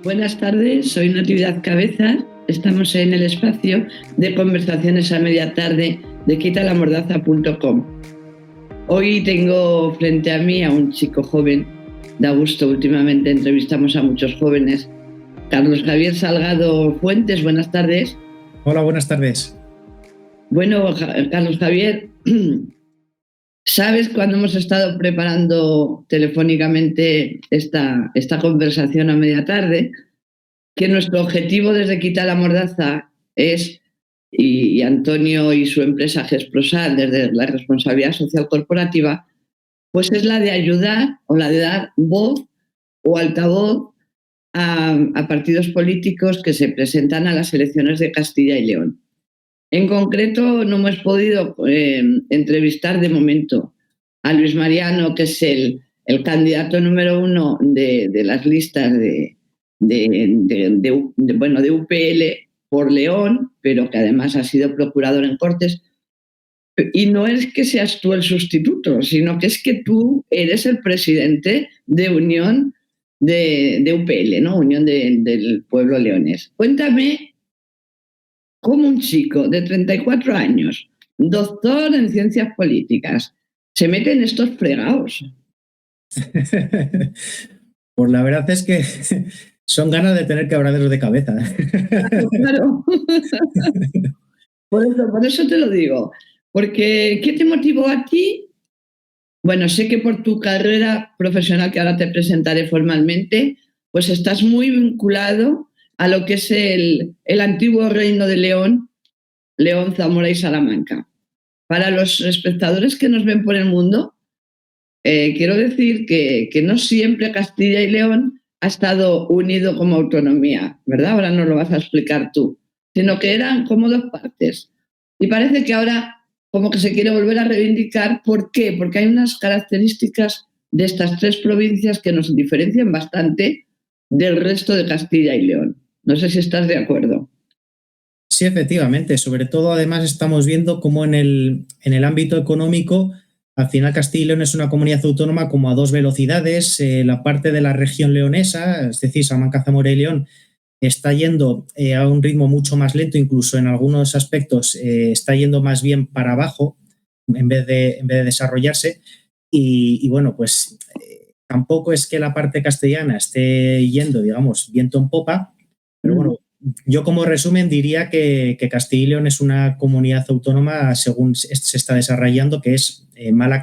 Buenas tardes, soy Natividad Cabezas. Estamos en el espacio de conversaciones a media tarde de quitalamordaza.com. Hoy tengo frente a mí a un chico joven. Da gusto, últimamente entrevistamos a muchos jóvenes. Carlos Javier Salgado Fuentes, buenas tardes. Hola, buenas tardes. Bueno, Carlos Javier, ¿sabes cuando hemos estado preparando telefónicamente esta conversación a media tarde? Que nuestro objetivo desde Quita la Mordaza es, y Antonio y su empresa Gesprosal, desde la responsabilidad social corporativa, pues es la de ayudar o la de dar voz o altavoz a partidos políticos que se presentan a las elecciones de Castilla y León. En concreto, no hemos podido entrevistar de momento a Luis Mariano, que es el candidato número 1 de las listas de UPL por León, pero que además ha sido procurador en Cortes. Y no es que seas tú el sustituto, sino que es que tú eres el presidente de Unión de UPL, ¿no? Unión del Pueblo Leonés. Cuéntame cómo un chico de 34 años, doctor en ciencias políticas, se mete en estos fregados. Pues la verdad es que son ganas de tener quebraderos de cabeza. Claro. Por eso te lo digo. Porque, ¿qué te motivó a ti? Bueno, sé que por tu carrera profesional, que ahora te presentaré formalmente, pues estás muy vinculado a lo que es el antiguo reino de León, León, Zamora y Salamanca. Para los espectadores que nos ven por el mundo, quiero decir que no siempre Castilla y León ha estado unido como autonomía, ¿verdad? Ahora nos lo vas a explicar tú, sino que eran como dos partes. Y parece que ahora como que se quiere volver a reivindicar. ¿Por qué? Porque hay unas características de estas tres provincias que nos diferencian bastante del resto de Castilla y León. No sé si estás de acuerdo. Sí, efectivamente. Sobre todo, además, estamos viendo cómo en el ámbito económico, al final Castilla y León es una comunidad autónoma como a dos velocidades. La parte de la región leonesa, es decir, Salamanca, Zamora y León, está yendo a un ritmo mucho más lento, incluso en algunos aspectos está yendo más bien para abajo en vez de desarrollarse. Y bueno, pues tampoco es que la parte castellana esté yendo, digamos, viento en popa, pero bueno, yo como resumen diría que Castilla y León es una comunidad autónoma según se está desarrollando, que es mala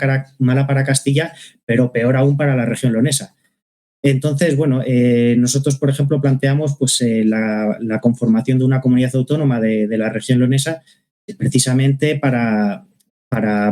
para Castilla, pero peor aún para la región leonesa. Entonces, bueno, nosotros, por ejemplo, planteamos pues, la conformación de una comunidad autónoma de la región leonesa precisamente para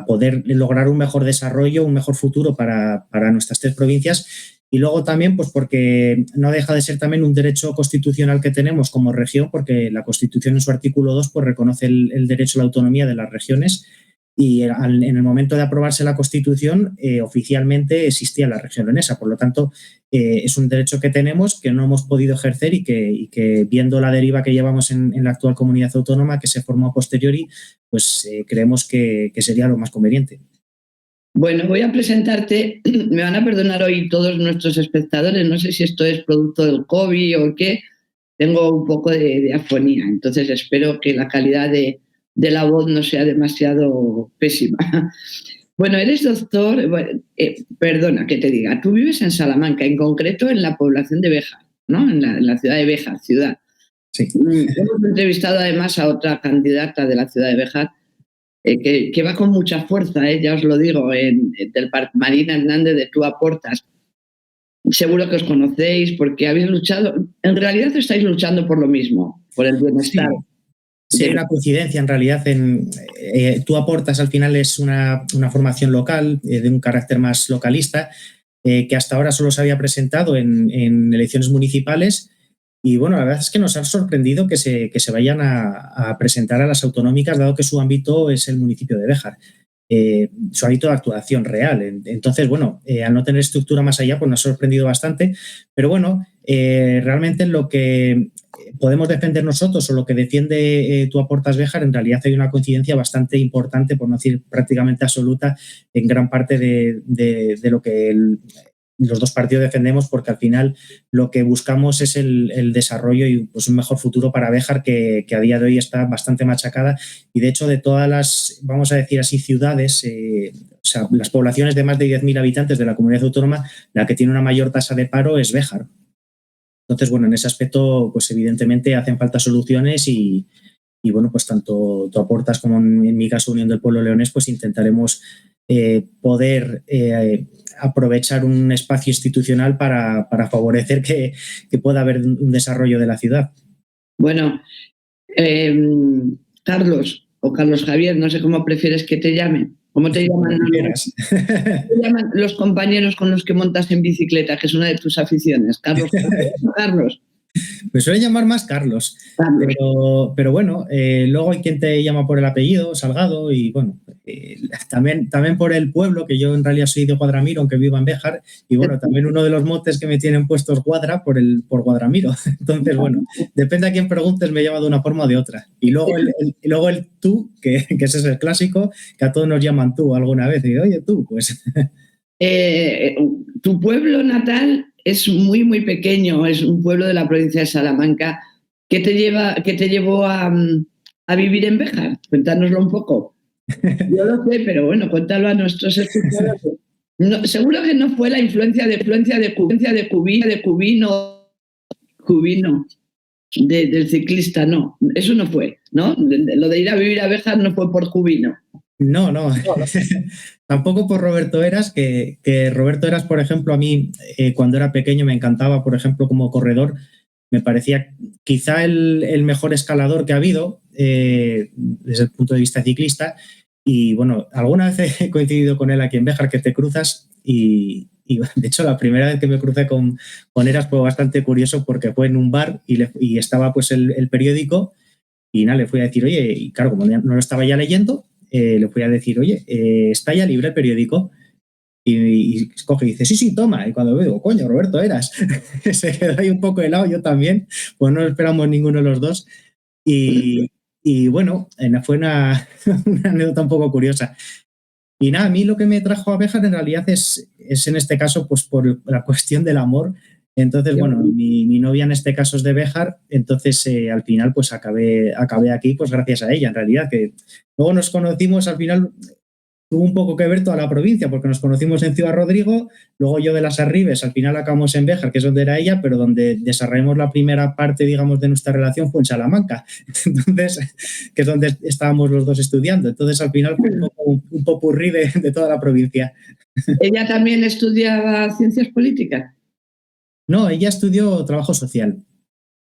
poder lograr un mejor desarrollo, un mejor futuro para nuestras tres provincias. Y luego también, pues porque no deja de ser también un derecho constitucional que tenemos como región, porque la Constitución en su artículo 2 pues, reconoce el derecho a la autonomía de las regiones. Y en el momento de aprobarse la Constitución, oficialmente existía la región leonesa. Por lo tanto, es un derecho que tenemos, que no hemos podido ejercer y que viendo la deriva que llevamos en la actual comunidad autónoma, que se formó a posteriori, pues creemos que sería lo más conveniente. Bueno, voy a presentarte, me van a perdonar hoy todos nuestros espectadores, no sé si esto es producto del COVID o qué, tengo un poco de afonía, entonces espero que la calidad de la voz no sea demasiado pésima. Bueno, eres doctor, perdona que te diga, tú vives en Salamanca, en concreto en la población de Béjar, ¿no? En la ciudad de Béjar, ciudad. Sí. Hemos entrevistado además a otra candidata de la ciudad de Béjar, que va con mucha fuerza, ya os lo digo, del Marina Hernández de Tú Aportas. Seguro que os conocéis porque habéis luchado, en realidad estáis luchando por lo mismo, por el bienestar. Sí, hay una coincidencia en realidad. Tú Aportas al final es una formación local, de un carácter más localista, que hasta ahora solo se había presentado en elecciones municipales. Y bueno, la verdad es que nos ha sorprendido que se vayan a presentar a las autonómicas, dado que su ámbito es el municipio de Béjar, su ámbito de actuación real. Entonces, bueno, al no tener estructura más allá, pues nos ha sorprendido bastante. Pero bueno, realmente lo que podemos defender nosotros o lo que defiende Tú Aportas Béjar, en realidad hay una coincidencia bastante importante, por no decir prácticamente absoluta, en gran parte de lo que los dos partidos defendemos, porque al final lo que buscamos es el desarrollo y pues un mejor futuro para Béjar, que a día de hoy está bastante machacada. Y de hecho, de todas las, vamos a decir así, ciudades, o sea, las poblaciones de más de 10.000 habitantes de la comunidad autónoma, la que tiene una mayor tasa de paro es Béjar. Entonces, bueno, en ese aspecto, pues evidentemente hacen falta soluciones y bueno, pues tanto tú aportas como en mi caso Unión del Pueblo Leonés, pues intentaremos poder aprovechar un espacio institucional para favorecer que pueda haber un desarrollo de la ciudad. Bueno, Carlos o Carlos Javier, no sé cómo prefieres que te llamen. ¿Cómo te llaman? ¿Cómo te llaman los compañeros con los que montas en bicicleta, que es una de tus aficiones? ¿Carlos Javier o Carlos? Me suelen llamar más Carlos. Pero bueno, luego hay quien te llama por el apellido, Salgado, y bueno, también por el pueblo, que yo en realidad soy de Guadramiro, aunque vivo en Béjar, y bueno, también uno de los motes que me tienen puestos Guadra por Guadramiro. Entonces, bueno, depende a quién preguntes, me llama de una forma o de otra. Y luego el tú, que ese es el clásico, que a todos nos llaman tú alguna vez, y oye, tú, pues... Tu pueblo natal es muy, muy pequeño, es un pueblo de la provincia de Salamanca. ¿Qué te llevó a vivir en Béjar? Cuéntanoslo un poco. Yo lo sé, pero bueno, cuéntalo a nuestros escuchadores. No, seguro que no fue la influencia de Cubino, del ciclista, no. Eso no fue, ¿no? Lo de ir a vivir a Béjar no fue por Cubino. No. Tampoco por Roberto Heras, que Roberto Heras, por ejemplo, a mí cuando era pequeño me encantaba, por ejemplo, como corredor, me parecía quizá el mejor escalador que ha habido desde el punto de vista ciclista. Y bueno, alguna vez he coincidido con él aquí en Béjar, que te cruzas y de hecho la primera vez que me crucé con Heras fue bastante curioso, porque fue en un bar y estaba pues el periódico y nada, le fui a decir, oye, y claro, como no lo estaba ya leyendo, le fui a decir, oye, ¿está ya libre el periódico? Y coge y dice, sí, toma. Y cuando veo, coño, Roberto Heras. Se quedó ahí un poco helado, yo también, pues no esperamos ninguno de los dos. Y bueno, fue una anécdota un poco curiosa. Y nada, a mí lo que me trajo a Béjar en realidad es en este caso pues por la cuestión del amor. Entonces, bueno, mi novia en este caso es de Béjar, entonces al final pues acabé aquí pues gracias a ella, en realidad, que luego nos conocimos, al final tuvo un poco que ver toda la provincia, porque nos conocimos en Ciudad Rodrigo, luego yo de las Arribes, al final acabamos en Béjar, que es donde era ella, pero donde desarrollamos la primera parte, digamos, de nuestra relación fue en Salamanca, entonces, que es donde estábamos los dos estudiando, entonces al final fue un popurrí de toda la provincia. ¿Ella también estudiaba ciencias políticas? No, ella estudió trabajo social.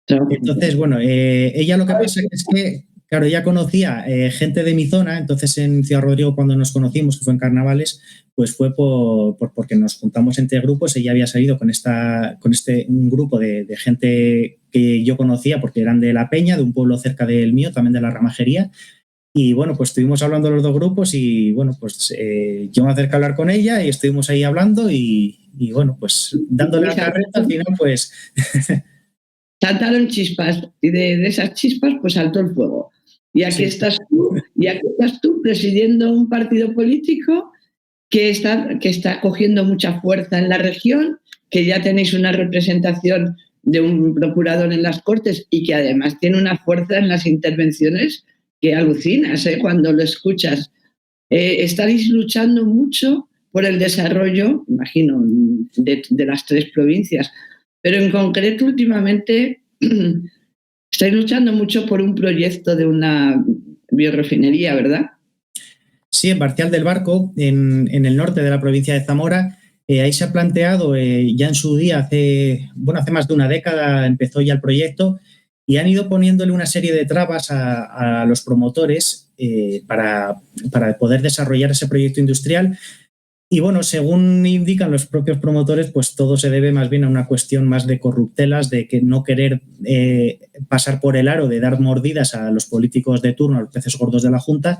Entonces, bueno, ella lo que pasa es que, claro, ella conocía gente de mi zona, entonces en Ciudad Rodrigo cuando nos conocimos, que fue en Carnavales, pues fue porque nos juntamos entre grupos. Ella había salido con un grupo de gente que yo conocía porque eran de La Peña, de un pueblo cerca del mío, también de la Ramajería. Y bueno, pues estuvimos hablando los dos grupos y bueno, pues yo me acerqué a hablar con ella y estuvimos ahí hablando y bueno, pues dándole la carreta al final pues... Saltaron chispas y de esas chispas pues saltó el fuego. Y aquí estás tú presidiendo un partido político que está cogiendo mucha fuerza en la región, que ya tenéis una representación de un procurador en las Cortes y que además tiene una fuerza en las intervenciones que alucinas cuando lo escuchas. Estaréis luchando mucho por el desarrollo, imagino, de las tres provincias, pero en concreto últimamente estáis luchando mucho por un proyecto de una biorefinería, ¿verdad? Sí, en Barcial del Barco, en el norte de la provincia de Zamora. Ahí se ha planteado ya en su día, hace más de una década empezó ya el proyecto y han ido poniéndole una serie de trabas a los promotores para poder desarrollar ese proyecto industrial. Y bueno, según indican los propios promotores, pues todo se debe más bien a una cuestión más de corruptelas, de que no querer pasar por el aro, de dar mordidas a los políticos de turno, a los peces gordos de la Junta.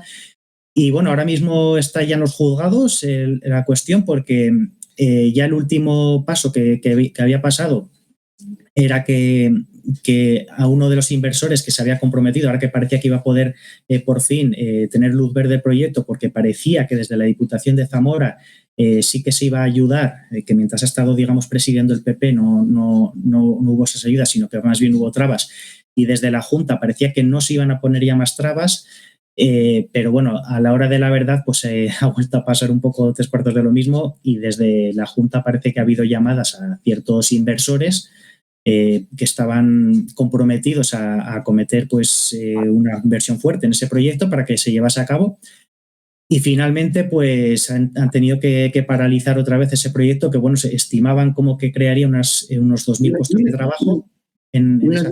Y bueno, ahora mismo está ya en los juzgados la cuestión, porque ya el último paso que había pasado era que que a uno de los inversores que se había comprometido, ahora que parecía que iba a poder por fin tener luz verde el proyecto, porque parecía que desde la Diputación de Zamora sí que se iba a ayudar, que mientras ha estado, digamos, presidiendo el PP no hubo esas ayudas, sino que más bien hubo trabas, y desde la Junta parecía que no se iban a poner ya más trabas. Pero bueno, a la hora de la verdad pues ha vuelto a pasar un poco 3/4 de lo mismo, y desde la Junta parece que ha habido llamadas a ciertos inversores que estaban comprometidos a acometer pues una inversión fuerte en ese proyecto para que se llevase a cabo, y finalmente pues han tenido que paralizar otra vez ese proyecto, que bueno, se estimaban como que crearía unos 2.000 puestos de trabajo en Unos esa.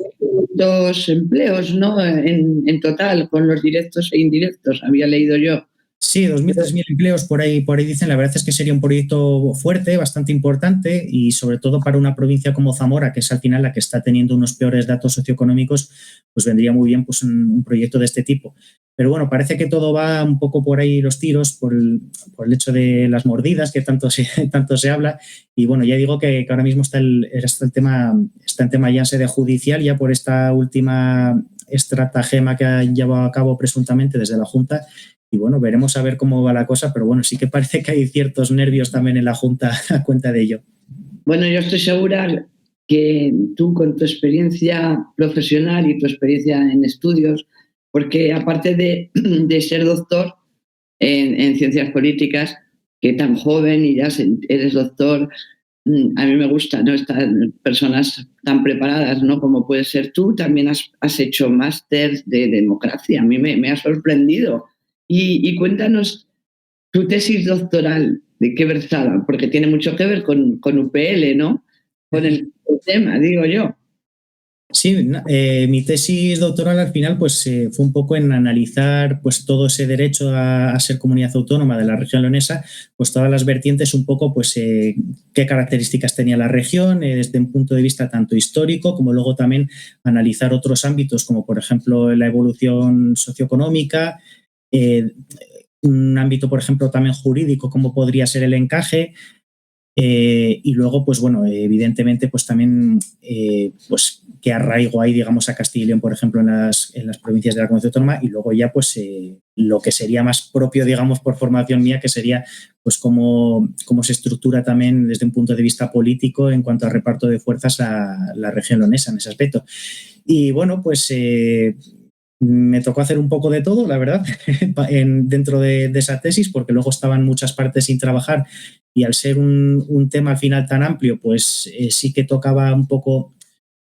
200 empleos, ¿no? En total, con los directos e indirectos, había leído yo. Sí, 2.000, 3.000 empleos por ahí dicen. La verdad es que sería un proyecto fuerte, bastante importante, y sobre todo para una provincia como Zamora, que es al final la que está teniendo unos peores datos socioeconómicos, pues vendría muy bien pues un proyecto de este tipo. Pero bueno, parece que todo va un poco por ahí los tiros, por el hecho de las mordidas que tanto se habla. Y bueno, ya digo que ahora mismo está en tema ya en sede judicial, ya por esta última estratagema que ha llevado a cabo presuntamente desde la Junta. Y bueno, veremos a ver cómo va la cosa, pero bueno, sí que parece que hay ciertos nervios también en la Junta a cuenta de ello. Bueno, yo estoy segura que tú, con tu experiencia profesional y tu experiencia en estudios, porque aparte de ser doctor en ciencias políticas, que tan joven y ya eres doctor, a mí me gusta, ¿no? Estas personas tan preparadas, ¿no? Como puedes ser tú. También has hecho máster de democracia. A mí me ha sorprendido. Y cuéntanos tu tesis doctoral, ¿de qué versaba? Porque tiene mucho que ver con UPL, ¿no? Con el tema, digo yo. Sí, mi tesis doctoral al final pues fue un poco en analizar pues todo ese derecho a ser comunidad autónoma de la región leonesa, pues todas las vertientes un poco, pues qué características tenía la región desde un punto de vista tanto histórico, como luego también analizar otros ámbitos como por ejemplo la evolución socioeconómica, un ámbito por ejemplo también jurídico, cómo podría ser el encaje. Y luego, pues bueno, evidentemente, pues también, pues qué arraigo hay, digamos, a Castilla y León, por ejemplo, en las provincias de la Comunidad Autónoma, y luego ya, pues lo que sería más propio, digamos, por formación mía, que sería, pues cómo se estructura también desde un punto de vista político en cuanto a reparto de fuerzas a la región leonesa en ese aspecto. Y bueno, pues me tocó hacer un poco de todo, la verdad, dentro de esa tesis, porque luego estaban muchas partes sin trabajar, y al ser un tema al final tan amplio, pues sí que tocaba un poco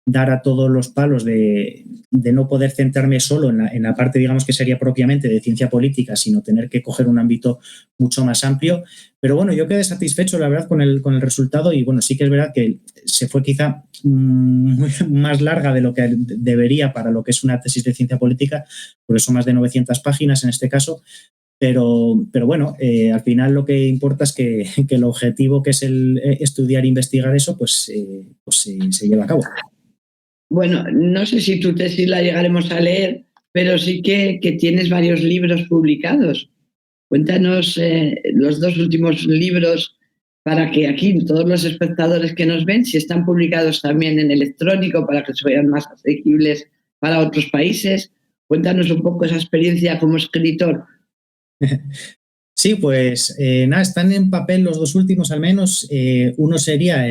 dar a todos los palos de no poder centrarme solo en la parte, digamos, que sería propiamente de ciencia política, sino tener que coger un ámbito mucho más amplio. Pero bueno, yo quedé satisfecho, la verdad, con el resultado, y bueno, sí que es verdad que se fue quizá más larga de lo que debería para lo que es una tesis de ciencia política, por eso más de 900 páginas en este caso. Pero bueno, al final lo que importa es que el objetivo, que es el estudiar e investigar eso, pues se lleva a cabo. Bueno, no sé si tu tesis la llegaremos a leer, pero sí que tienes varios libros publicados. Cuéntanos los 2 últimos libros, para que aquí todos los espectadores que nos ven, si están publicados también en electrónico, para que se vean más asequibles para otros países. Cuéntanos un poco esa experiencia como escritor. Sí, pues nada, están en papel los 2 últimos al menos. Uno sería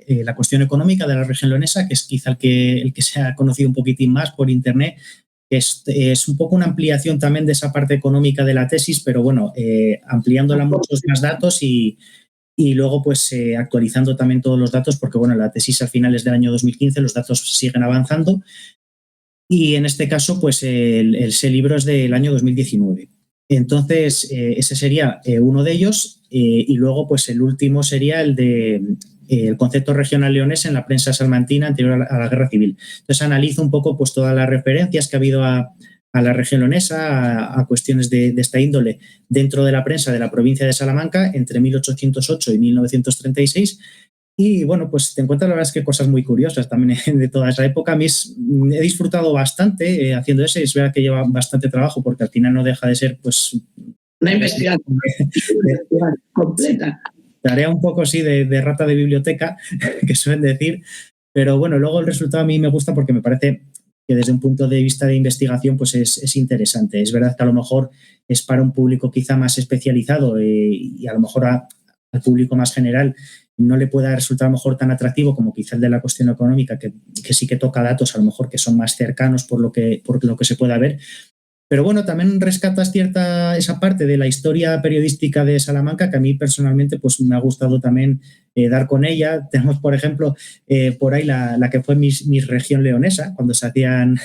la cuestión económica de la región leonesa, que es quizá el que se ha conocido un poquitín más por internet. Es un poco una ampliación también de esa parte económica de la tesis, pero bueno, ampliándola muchos más datos y luego pues actualizando también todos los datos, porque bueno, la tesis al final es del año 2015, los datos siguen avanzando, y en este caso pues ese libro es del año 2019. Entonces, ese sería uno de ellos, y luego pues el último sería el de el concepto regional leonés en la prensa salmantina anterior a la Guerra Civil. Entonces analizo un poco pues todas las referencias que ha habido a la región leonesa, a cuestiones de esta índole dentro de la prensa de la provincia de Salamanca entre 1808 y 1936. Y bueno, pues te encuentras la verdad es que cosas muy curiosas también de toda esa época. A mí he disfrutado bastante haciendo eso, y es verdad que lleva bastante trabajo, porque al final no deja de ser pues una investigación completa. Tarea un poco así de rata de biblioteca, que suelen decir. Pero bueno, luego el resultado a mí me gusta porque me parece que desde un punto de vista de investigación pues es interesante. Es verdad que a lo mejor es para un público quizá más especializado y a lo mejor al público más general no le pueda resultar a lo mejor tan atractivo como quizá el de la cuestión económica, que sí que toca datos a lo mejor que son más cercanos por lo que se pueda ver. Pero bueno, también rescatas esa parte de la historia periodística de Salamanca que a mí personalmente pues me ha gustado también dar con ella. Tenemos, por ejemplo, por ahí la que fue Miss Región Leonesa, cuando se hacían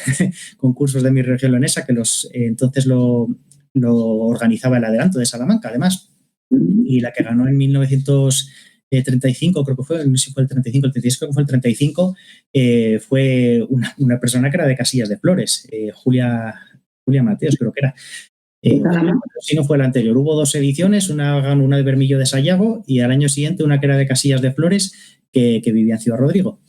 concursos de Miss Región Leonesa, que entonces lo organizaba el Adelanto de Salamanca, además. Y la que ganó en 1935, creo que fue, no sé si fue el 35, el 36, creo que fue el 35, fue una persona que era de Casillas de Flores, Julia Mateos, creo que era. Si no fue la anterior. Hubo 2 ediciones, una de Bermillo de Sayago y al año siguiente una que era de Casillas de Flores, que vivía en Ciudad Rodrigo.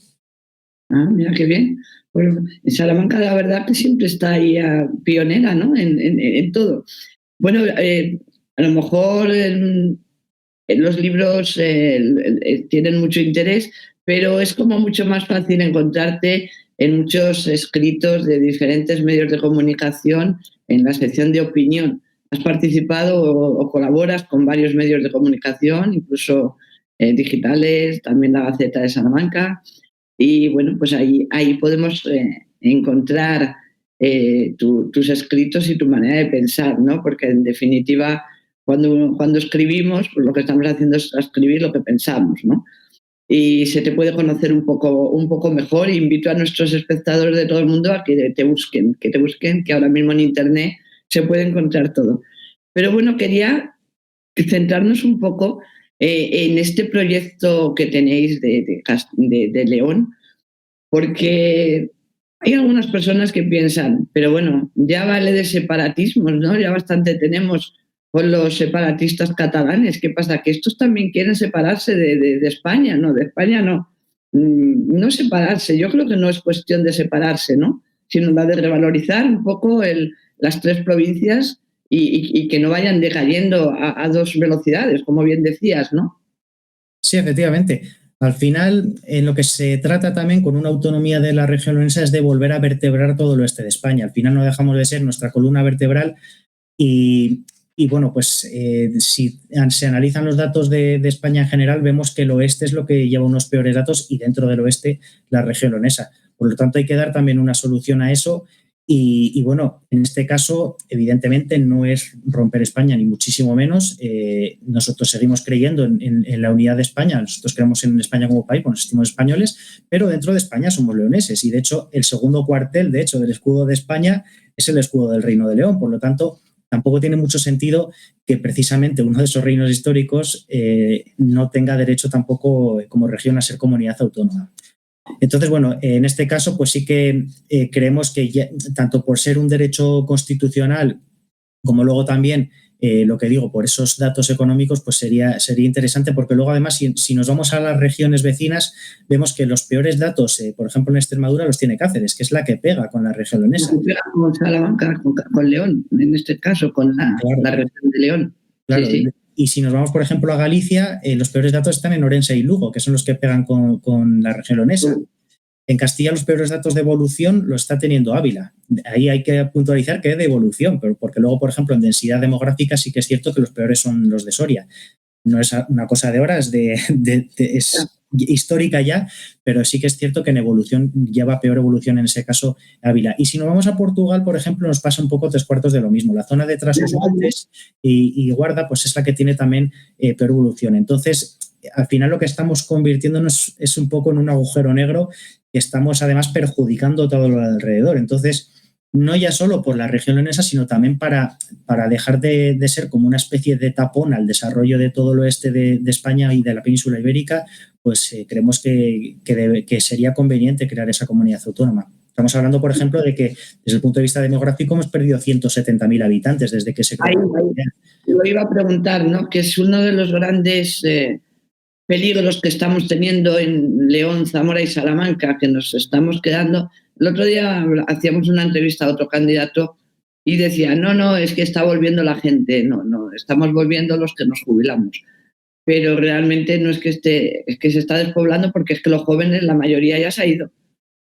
Ah, mira qué bien. Bueno, en Salamanca la verdad que siempre está ahí pionera, ¿no? En todo. Bueno, a lo mejor los libros tienen mucho interés, pero es como mucho más fácil encontrarte en muchos escritos de diferentes medios de comunicación en la sección de opinión. Has participado o colaboras con varios medios de comunicación, incluso digitales, también la Gaceta de Salamanca, y bueno, pues ahí podemos encontrar tus escritos y tu manera de pensar, ¿no? Porque en definitiva, cuando escribimos, pues lo que estamos haciendo es escribir lo que pensamos, ¿no? Y se te puede conocer un poco mejor. Invito a nuestros espectadores de todo el mundo a que te busquen, que ahora mismo en Internet se puede encontrar todo. Pero bueno, quería centrarnos un poco en este proyecto que tenéis de León, porque hay algunas personas que piensan, pero bueno, ya vale de separatismos, ¿no? Ya bastante tenemos con los separatistas catalanes. ¿Qué pasa? Que estos también quieren separarse de España, ¿no? De España no. No separarse, yo creo que no es cuestión de separarse, ¿no? Sino la de revalorizar un poco las 3 provincias y que no vayan decayendo a 2 velocidades, como bien decías, ¿no? Sí, efectivamente. Al final, en lo que se trata también con una autonomía de la región leonesa es de volver a vertebrar todo el oeste de España. Al final no dejamos de ser nuestra columna vertebral y bueno, pues si se analizan los datos de España en general, vemos que el oeste es lo que lleva unos peores datos y dentro del oeste la región leonesa. Por lo tanto, hay que dar también una solución a eso. Y bueno, en este caso, evidentemente, no es romper España, ni muchísimo menos. Nosotros seguimos creyendo en la unidad de España, nosotros creemos en España como país, nos sentimos españoles, pero dentro de España somos leoneses. Y de hecho, el segundo cuartel, de hecho, del escudo de España es el escudo del Reino de León. Por lo tanto, tampoco tiene mucho sentido que precisamente uno de esos reinos históricos no tenga derecho tampoco como región a ser comunidad autónoma. Entonces, bueno, en este caso, pues sí que creemos que ya, tanto por ser un derecho constitucional como luego también, lo que digo, por esos datos económicos, pues sería interesante porque luego además si nos vamos a las regiones vecinas, vemos que los peores datos, por ejemplo en Extremadura, los tiene Cáceres, que es la que pega con la región leonesa. Con Salamanca, con León, en este caso, con la región de León. Claro, sí. Y si nos vamos, por ejemplo, a Galicia, los peores datos están en Orense y Lugo, que son los que pegan con la región leonesa. En Castilla los peores datos de evolución lo está teniendo Ávila. Ahí hay que puntualizar que es de evolución, pero porque luego, por ejemplo, en densidad demográfica sí que es cierto que los peores son los de Soria. No es una cosa de ahora, es histórica ya, pero sí que es cierto que en evolución lleva peor evolución en ese caso Ávila. Y si nos vamos a Portugal, por ejemplo, nos pasa un poco 3/4 de lo mismo. La zona de Trás-os-Montes y Guarda pues es la que tiene también peor evolución. Entonces, al final lo que estamos convirtiéndonos es un poco en un agujero negro que estamos además perjudicando todo lo alrededor. Entonces, no ya solo por la región leonesa, sino también para dejar de ser como una especie de tapón al desarrollo de todo el oeste de España y de la península ibérica, pues creemos que sería conveniente crear esa comunidad autónoma. Estamos hablando, por ejemplo, de que desde el punto de vista demográfico hemos perdido 170.000 habitantes desde que se creó. Lo iba a preguntar, ¿no? Que es uno de los grandes peligros que estamos teniendo en León, Zamora y Salamanca, que nos estamos quedando. El otro día hacíamos una entrevista a otro candidato y decía, no, es que está volviendo la gente, no, estamos volviendo los que nos jubilamos. pero realmente no es que es que se está despoblando porque es que los jóvenes, la mayoría ya se ha ido.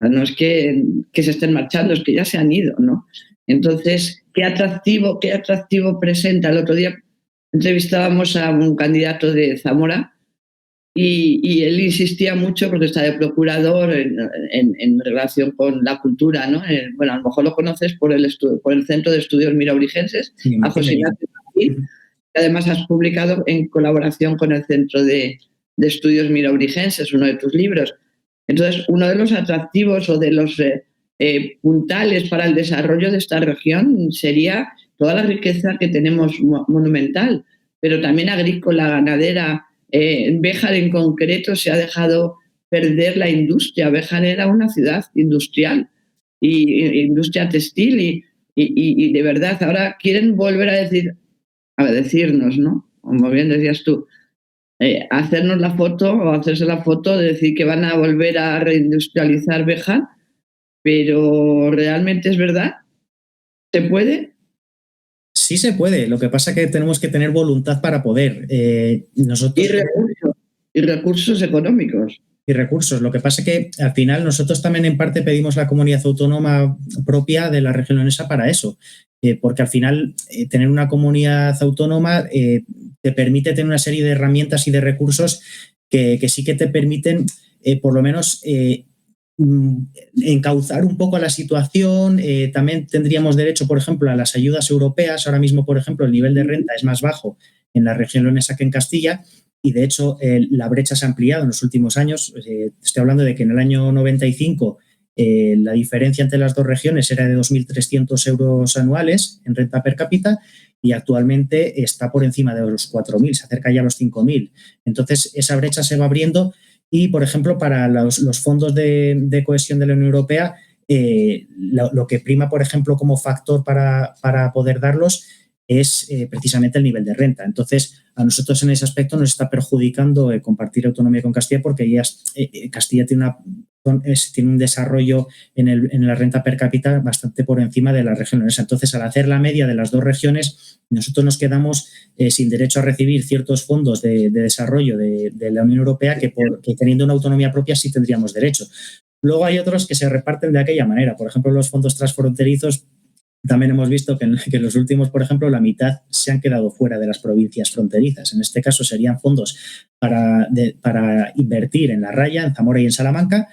No es que se estén marchando, es que ya se han ido, ¿no? Entonces, qué atractivo presenta. El otro día entrevistábamos a un candidato de Zamora y él insistía mucho porque está de procurador en relación con la cultura, ¿no? Bueno, a lo mejor lo conoces por el Centro de Estudios Miraurigenses, Sí, a José Ignacio Martín, que además has publicado en colaboración con el Centro de Estudios Miraurigenses, uno de tus libros. Entonces, uno de los atractivos o de los puntales para el desarrollo de esta región sería toda la riqueza que tenemos monumental, pero también agrícola, ganadera. En Béjar en concreto se ha dejado perder la industria. Béjar era una ciudad industrial y industria textil y de verdad ahora quieren volver a decirnos, ¿no? Como bien decías tú, hacernos la foto o hacerse la foto de decir que van a volver a reindustrializar Béjar, pero ¿realmente es verdad? ¿Se puede? Sí se puede, lo que pasa es que tenemos que tener voluntad para poder. Y recursos económicos. Y recursos. Lo que pasa es que al final nosotros también en parte pedimos la comunidad autónoma propia de la región leonesa para eso, porque al final tener una comunidad autónoma te permite tener una serie de herramientas y de recursos que sí que te permiten por lo menos encauzar un poco la situación. También tendríamos derecho, por ejemplo, a las ayudas europeas. Ahora mismo, por ejemplo, el nivel de renta es más bajo en la región leonesa que en Castilla y, de hecho, la brecha se ha ampliado en los últimos años. Estoy hablando de que en el año 95 la diferencia entre las dos regiones era de 2.300 euros anuales en renta per cápita y actualmente está por encima de los 4.000, se acerca ya a los 5.000. Entonces, esa brecha se va abriendo. Y, por ejemplo, para los fondos de cohesión de la Unión Europea, lo que prima, por ejemplo, como factor para poder darlos es precisamente el nivel de renta. Entonces, a nosotros en ese aspecto nos está perjudicando compartir autonomía con Castilla porque ya Castilla tiene un desarrollo en la renta per cápita bastante por encima de la región leonesa. Entonces, al hacer la media de las dos regiones, nosotros nos quedamos sin derecho a recibir ciertos fondos de desarrollo de la Unión Europea que teniendo una autonomía propia sí tendríamos derecho. Luego hay otros que se reparten de aquella manera. Por ejemplo, los fondos transfronterizos. También hemos visto que en los últimos, por ejemplo, la mitad se han quedado fuera de las provincias fronterizas. En este caso serían fondos para invertir en La Raya, en Zamora y en Salamanca.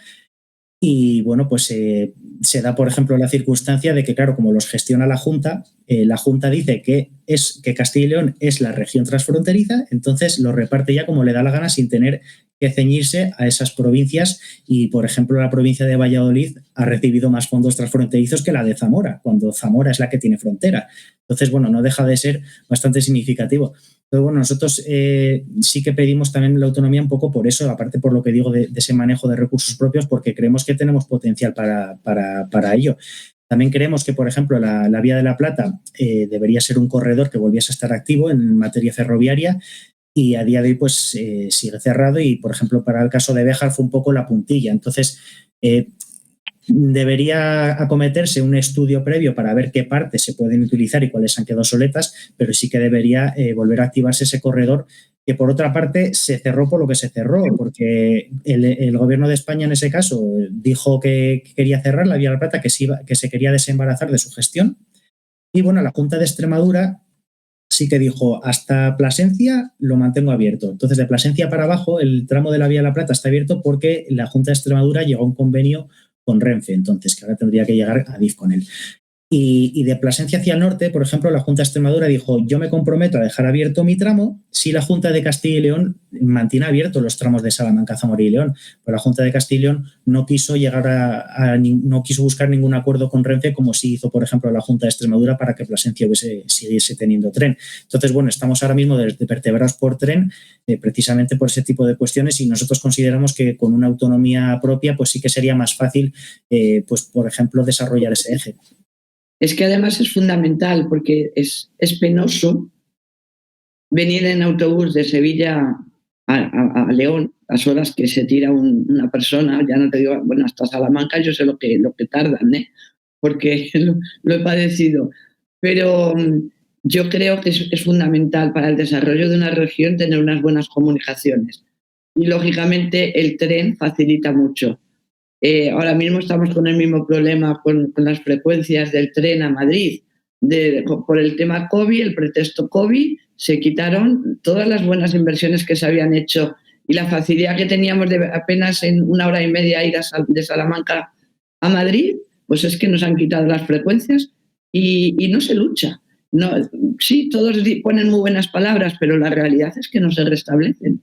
Y bueno, pues se da, por ejemplo, la circunstancia de que, claro, como los gestiona la Junta dice que Castilla y León es la región transfronteriza, entonces lo reparte ya como le da la gana sin tener que ceñirse a esas provincias y, por ejemplo, la provincia de Valladolid ha recibido más fondos transfronterizos que la de Zamora, cuando Zamora es la que tiene frontera. Entonces, bueno, no deja de ser bastante significativo. Pero bueno, nosotros sí que pedimos también la autonomía un poco por eso, aparte por lo que digo de ese manejo de recursos propios, porque creemos que tenemos potencial para ello. También creemos que, por ejemplo, la Vía de la Plata debería ser un corredor que volviese a estar activo en materia ferroviaria y a día de hoy pues sigue cerrado y, por ejemplo, para el caso de Béjar fue un poco la puntilla. Entonces, debería acometerse un estudio previo para ver qué partes se pueden utilizar y cuáles han quedado obsoletas, pero sí que debería volver a activarse ese corredor que, por otra parte, se cerró por lo que se cerró, porque el gobierno de España en ese caso dijo que quería cerrar la Vía de la Plata, que se quería desembarazar de su gestión. Y bueno, la Junta de Extremadura sí que dijo hasta Plasencia lo mantengo abierto. Entonces, de Plasencia para abajo, el tramo de la Vía de la Plata está abierto porque la Junta de Extremadura llegó a un convenio con Renfe, entonces, que ahora tendría que llegar a DIF con él. Y de Plasencia hacia el norte, por ejemplo, la Junta de Extremadura dijo, yo me comprometo a dejar abierto mi tramo si la Junta de Castilla y León mantiene abiertos los tramos de Salamanca, Zamora y León. Pero la Junta de Castilla y León no quiso no quiso buscar ningún acuerdo con Renfe, como sí hizo, por ejemplo, la Junta de Extremadura para que Plasencia siguiese teniendo tren. Entonces, bueno, estamos ahora mismo de vertebrados por tren, precisamente por ese tipo de cuestiones, y nosotros consideramos que con una autonomía propia, pues sí que sería más fácil, pues, por ejemplo, desarrollar ese eje. Es que además es fundamental porque es penoso venir en autobús de Sevilla a León, las horas que se tira una persona, ya no te digo, bueno, hasta Salamanca yo sé lo que tardan, porque lo he padecido. Pero yo creo que es fundamental para el desarrollo de una región tener unas buenas comunicaciones. Y lógicamente el tren facilita mucho. Ahora mismo estamos con el mismo problema con las frecuencias del tren a Madrid. Por el tema COVID, el pretexto COVID, se quitaron todas las buenas inversiones que se habían hecho y la facilidad que teníamos de apenas en 1 hora y media ir de Salamanca a Madrid, pues es que nos han quitado las frecuencias y no se lucha. No, sí, todos ponen muy buenas palabras, pero la realidad es que no se restablecen.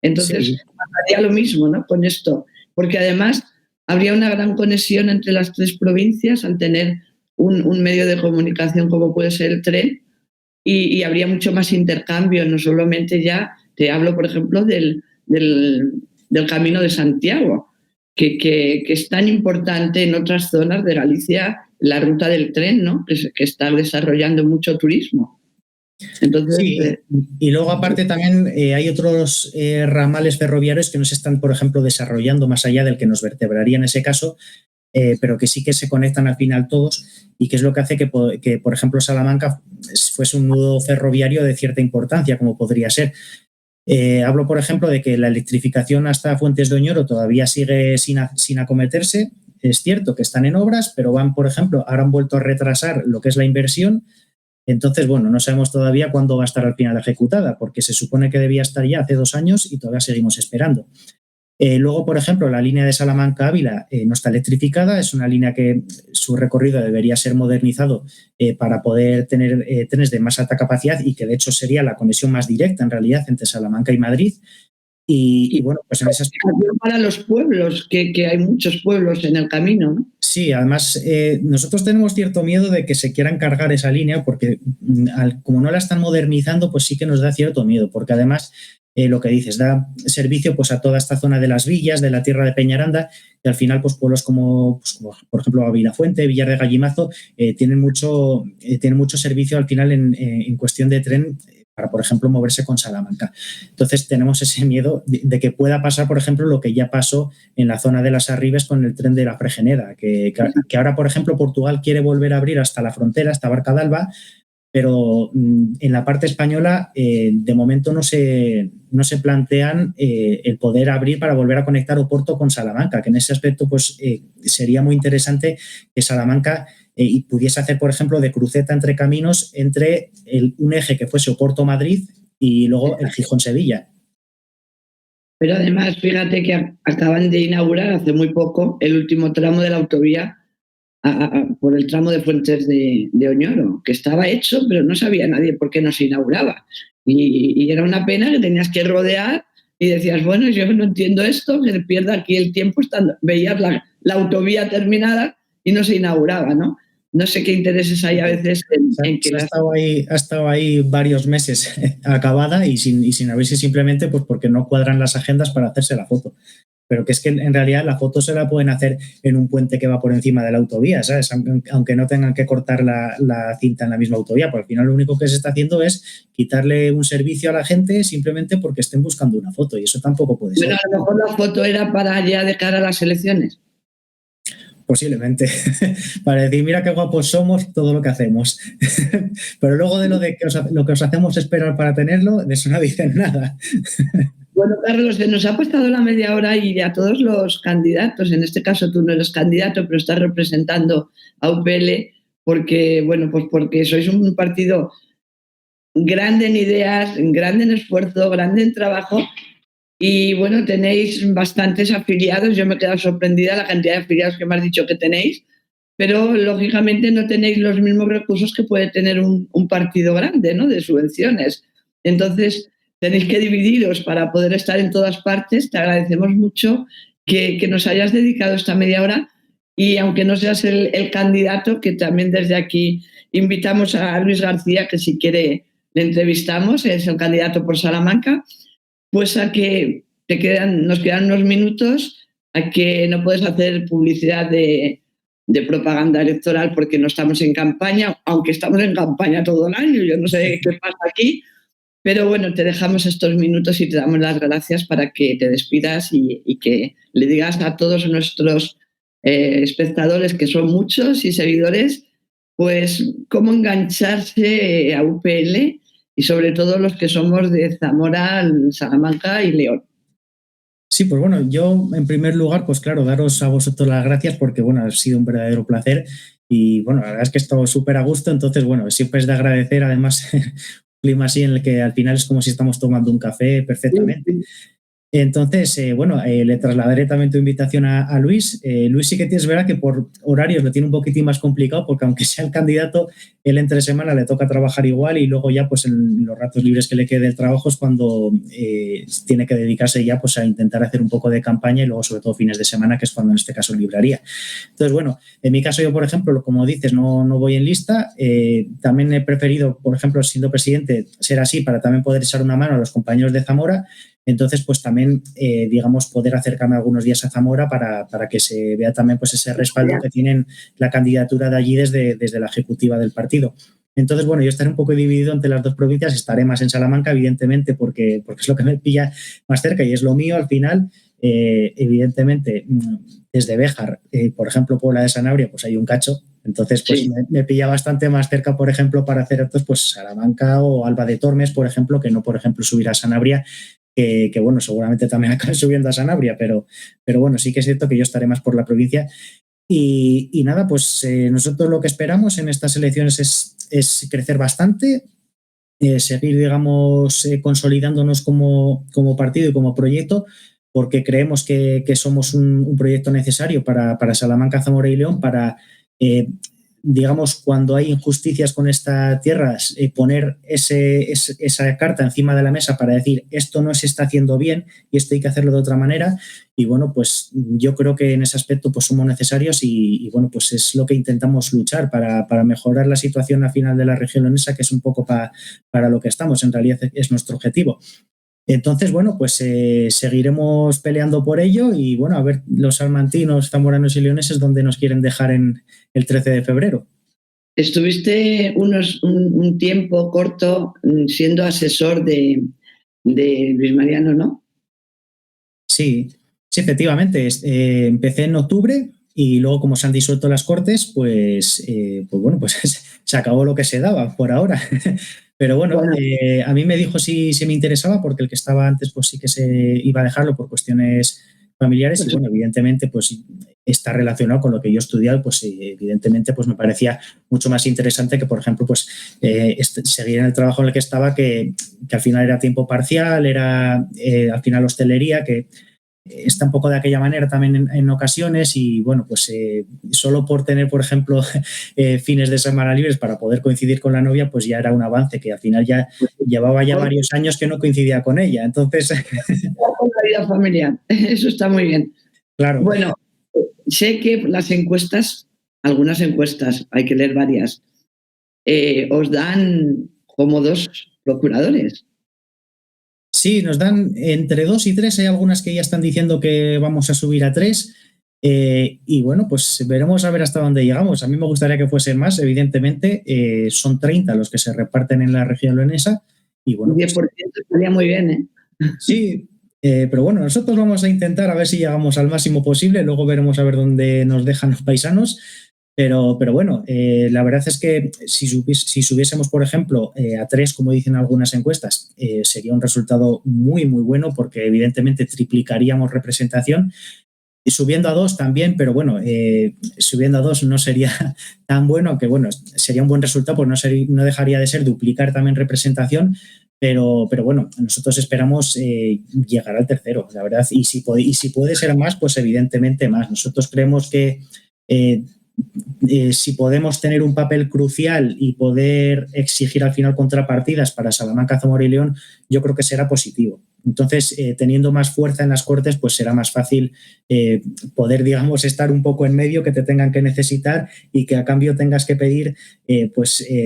Entonces, Sí. haría lo mismo, ¿no?, con esto, porque además habría una gran conexión entre las 3 provincias al tener un medio de comunicación como puede ser el tren y habría mucho más intercambio, no solamente ya, te hablo por ejemplo del Camino de Santiago, que es tan importante en otras zonas de Galicia, la ruta del tren, ¿no?, que está desarrollando mucho turismo. Entonces, Sí, y luego aparte también hay otros ramales ferroviarios que no se están, por ejemplo, desarrollando más allá del que nos vertebraría en ese caso, pero que sí que se conectan al final todos y que es lo que hace que por ejemplo, Salamanca fuese un nudo ferroviario de cierta importancia, como podría ser. Hablo, por ejemplo, de que la electrificación hasta Fuentes de Oñoro todavía sigue sin acometerse. Es cierto que están en obras, pero por ejemplo, ahora han vuelto a retrasar lo que es la inversión. Entonces, bueno, no sabemos todavía cuándo va a estar al final ejecutada, porque se supone que debía estar ya hace 2 años y todavía seguimos esperando. Luego, por ejemplo, la línea de Salamanca-Ávila no está electrificada, es una línea que su recorrido debería ser modernizado para poder tener trenes de más alta capacidad y que de hecho sería la conexión más directa en realidad entre Salamanca y Madrid. Y bueno, pues en esas... Para los pueblos, que hay muchos pueblos en el camino, ¿no? Sí, además nosotros tenemos cierto miedo de que se quieran cargar esa línea porque como no la están modernizando, pues sí que nos da cierto miedo, porque además lo que dices, da servicio pues a toda esta zona de las villas, de la tierra de Peñaranda, y al final pues pueblos como por ejemplo Vilafuente, Villar de Gallimazo, tienen mucho servicio al final en cuestión de tren para, por ejemplo, moverse con Salamanca. Entonces tenemos ese miedo de que pueda pasar, por ejemplo, lo que ya pasó en la zona de las Arribes con el tren de la Fregeneda, que ahora, por ejemplo, Portugal quiere volver a abrir hasta la frontera, hasta Barca d'Alba, pero en la parte española de momento no se plantean el poder abrir para volver a conectar Oporto con Salamanca, que en ese aspecto pues sería muy interesante que Salamanca y pudiese hacer, por ejemplo, de cruceta entre caminos entre un eje que fuese Oporto-Madrid y luego el Gijón-Sevilla. Pero además, fíjate que acaban de inaugurar hace muy poco el último tramo de la autovía por el tramo de Fuentes de Oñoro, que estaba hecho, pero no sabía nadie por qué no se inauguraba. Y era una pena que tenías que rodear y decías, bueno, yo no entiendo esto, que pierda aquí el tiempo, veías la autovía terminada y no se inauguraba, ¿no? No sé qué intereses hay a veces en que ha estado ahí varios meses acabada y sin abrirse simplemente pues porque no cuadran las agendas para hacerse la foto. Pero que es que en realidad la foto se la pueden hacer en un puente que va por encima de la autovía, ¿sabes? Aunque no tengan que cortar la cinta en la misma autovía, porque al final lo único que se está haciendo es quitarle un servicio a la gente simplemente porque estén buscando una foto y eso tampoco puede ser. Bueno, a lo mejor la foto era para ya de cara a las elecciones. Posiblemente, para decir, mira qué guapos somos, todo lo que hacemos. Pero luego de lo que os hacemos esperar para tenerlo, de eso no dicen nada. Bueno, Carlos, se nos ha pasado la media hora y a todos los candidatos, en este caso tú no eres candidato, pero estás representando a UPL, porque, bueno, pues porque sois un partido grande en ideas, grande en esfuerzo, grande en trabajo y, bueno, tenéis bastantes afiliados. Yo me he quedado sorprendida la cantidad de afiliados que me has dicho que tenéis, pero lógicamente no tenéis los mismos recursos que puede tener un partido grande, ¿no?, de subvenciones. Entonces, tenéis que dividiros para poder estar en todas partes. Te agradecemos mucho que nos hayas dedicado esta media hora y aunque no seas el candidato, que también desde aquí invitamos a Luis García, que si quiere le entrevistamos, es el candidato por Salamanca, pues a que nos quedan unos minutos, a que no puedes hacer publicidad de propaganda electoral porque no estamos en campaña, aunque estamos en campaña todo el año, yo no sé qué pasa aquí, pero bueno, te dejamos estos minutos y te damos las gracias para que te despidas y que le digas a todos nuestros espectadores, que son muchos, y seguidores, pues cómo engancharse a UPL y sobre todo los que somos de Zamora, Salamanca y León. Sí, pues bueno, yo en primer lugar, pues claro, daros a vosotros las gracias porque, bueno, ha sido un verdadero placer y, bueno, la verdad es que he estado súper a gusto, entonces, bueno, siempre es de agradecer, además, un clima así en el que al final es como si estamos tomando un café perfectamente. Entonces, bueno, le trasladaré también tu invitación a Luis. Luis sí que tienes verdad que por horarios lo tiene un poquitín más complicado porque aunque sea el candidato, él entre semana le toca trabajar igual y luego ya pues en los ratos libres que le quede del trabajo es cuando tiene que dedicarse ya pues a intentar hacer un poco de campaña y luego sobre todo fines de semana, que es cuando en este caso libraría. Entonces, bueno, en mi caso yo, por ejemplo, como dices, no voy en lista. También he preferido, por ejemplo, siendo presidente, ser así para también poder echar una mano a los compañeros de Zamora. Entonces, pues también, digamos, poder acercarme algunos días a Zamora para que se vea también pues ese respaldo que tienen la candidatura de allí desde la ejecutiva del partido. Entonces, bueno, yo estaré un poco dividido entre las dos provincias, estaré más en Salamanca, evidentemente, porque es lo que me pilla más cerca y es lo mío al final. Evidentemente, desde Béjar, por ejemplo, Puebla de Sanabria, pues hay un cacho. Entonces, pues sí, me pilla bastante más cerca, por ejemplo, para hacer actos, pues Salamanca o Alba de Tormes, por ejemplo, que no, por ejemplo, subir a Sanabria, que bueno, seguramente también acabe subiendo a Sanabria, pero bueno, sí que es cierto que yo estaré más por la provincia. Y nada, pues nosotros lo que esperamos en estas elecciones es crecer bastante, seguir, digamos, consolidándonos como partido y como proyecto, porque creemos que somos un proyecto necesario para Salamanca, Zamora y León, para digamos, cuando hay injusticias con estas tierras, poner esa carta encima de la mesa para decir esto no se está haciendo bien y esto hay que hacerlo de otra manera. Y bueno, pues yo creo que en ese aspecto pues somos necesarios y bueno, pues es lo que intentamos luchar para mejorar la situación al final de la región leonesa, que es un poco para lo que estamos, en realidad es nuestro objetivo. Entonces, bueno, pues seguiremos peleando por ello y, bueno, a ver los salmantinos, zamoranos y leoneses dónde nos quieren dejar en el 13 de febrero. Estuviste un tiempo corto siendo asesor de Luis Mariano, ¿no? Sí, efectivamente. Empecé en octubre y luego, como se han disuelto las Cortes, pues bueno, pues se acabó lo que se daba por ahora. Pero bueno, a mí me dijo si me interesaba, porque el que estaba antes pues sí que se iba a dejarlo por cuestiones familiares y bueno, evidentemente pues está relacionado con lo que yo he estudiado, pues evidentemente pues me parecía mucho más interesante que, por ejemplo, pues seguir en el trabajo en el que estaba, que al final era tiempo parcial, era al final hostelería, que está un poco de aquella manera también en ocasiones y bueno, pues solo por tener, por ejemplo, fines de semana libres para poder coincidir con la novia, pues ya era un avance, que al final ya llevaba ya varios años que no coincidía con ella. Entonces... Con la vida familiar, eso está muy bien. Claro. Bueno, sé que las encuestas, algunas encuestas, hay que leer varias, os dan como 2 procuradores. Sí, nos dan entre 2 y 3, hay algunas que ya están diciendo que vamos a subir a 3 y bueno, pues veremos a ver hasta dónde llegamos. A mí me gustaría que fuesen más, evidentemente, son 30 los que se reparten en la región leonesa y bueno... 10% pues, estaría muy bien, ¿eh? Sí, pero bueno, nosotros vamos a intentar a ver si llegamos al máximo posible, luego veremos a ver dónde nos dejan los paisanos. Pero bueno, la verdad es que si subiésemos, por ejemplo, a 3, como dicen algunas encuestas, sería un resultado muy, muy bueno porque evidentemente triplicaríamos representación. Y subiendo a 2 también, pero bueno, subiendo a 2 no sería tan bueno, aunque bueno, sería un buen resultado, pues no dejaría de ser duplicar también representación, pero bueno, nosotros esperamos llegar al tercero, la verdad, y si puede ser más, pues evidentemente más. Nosotros creemos que si podemos tener un papel crucial y poder exigir al final contrapartidas para Salamanca, Zamora y León, yo creo que será positivo. Entonces, teniendo más fuerza en las Cortes, pues será más fácil poder, digamos, estar un poco en medio, que te tengan que necesitar y que a cambio tengas que pedir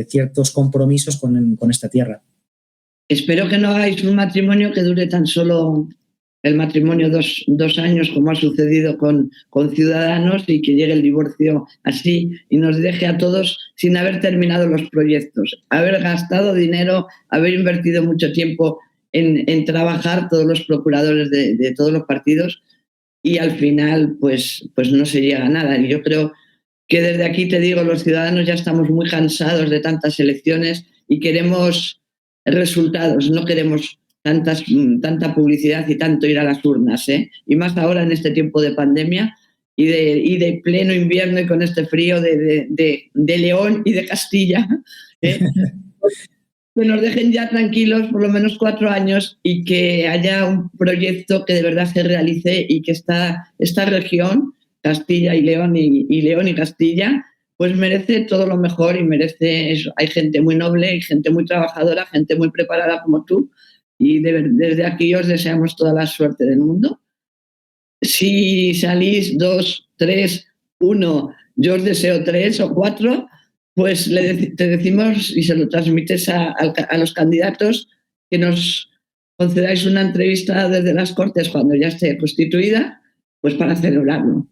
ciertos compromisos con esta tierra. Espero que no hagáis un matrimonio que dure tan solo el matrimonio 2 años, como ha sucedido con Ciudadanos, y que llegue el divorcio así y nos deje a todos sin haber terminado los proyectos, haber gastado dinero, haber invertido mucho tiempo en trabajar todos los procuradores de todos los partidos y al final pues no se llega a nada. Y yo creo que desde aquí te digo, los ciudadanos ya estamos muy cansados de tantas elecciones y queremos resultados, no queremos tanta publicidad y tanto ir a las urnas, ¿eh? Y más ahora en este tiempo de pandemia y de pleno invierno y con este frío de León y de Castilla, ¿eh? Que nos dejen ya tranquilos por lo menos 4 años y que haya un proyecto que de verdad se realice y que esta región, Castilla y León y León y Castilla, pues merece todo lo mejor y merece eso. Hay gente muy noble, hay gente muy trabajadora, gente muy preparada como tú y desde aquí os deseamos toda la suerte del mundo. Si salís 2, 3, 1, yo os deseo 3 o 4, pues te decimos y se lo transmites a los candidatos que nos concedáis una entrevista desde las Cortes cuando ya esté constituida, pues para celebrarlo.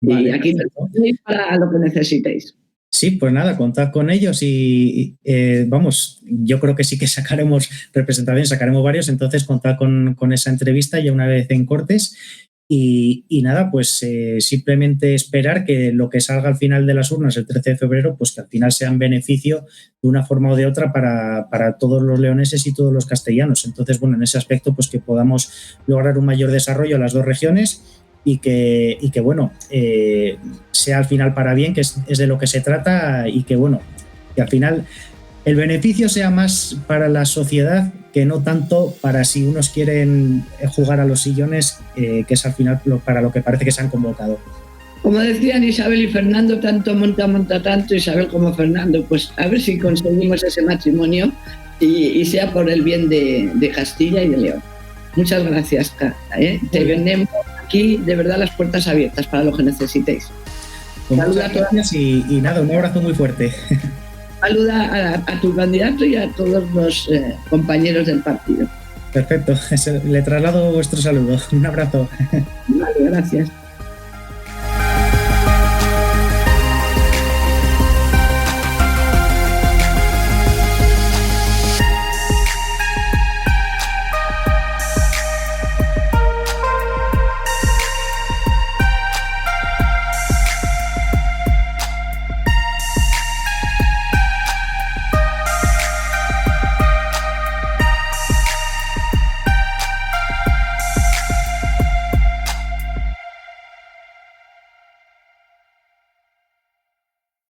Vale, y aquí tenéis para lo que necesitéis. Sí, pues nada, contad con ellos y vamos, yo creo que sí que sacaremos representación, sacaremos varios, entonces contad con esa entrevista ya una vez en Cortes. Y nada, pues simplemente esperar que lo que salga al final de las urnas el 13 de febrero, pues que al final sea en beneficio de una forma o de otra para todos los leoneses y todos los castellanos. Entonces, bueno, en ese aspecto, pues que podamos lograr un mayor desarrollo en las dos regiones y que bueno, sea al final para bien, que es de lo que se trata y que bueno, que al final el beneficio sea más para la sociedad que no tanto para si unos quieren jugar a los sillones, que es al final para lo que parece que se han convocado. Como decían Isabel y Fernando, tanto monta tanto Isabel como Fernando, pues a ver si conseguimos ese matrimonio y sea por el bien de Castilla y de León. Muchas gracias, ¿eh? Te vendemos aquí de verdad las puertas abiertas para lo que necesitéis. Pues muchas gracias y nada, un abrazo muy fuerte. Saluda a tu candidato y a todos los compañeros del partido. Perfecto, le traslado vuestro saludo. Un abrazo. Vale, gracias.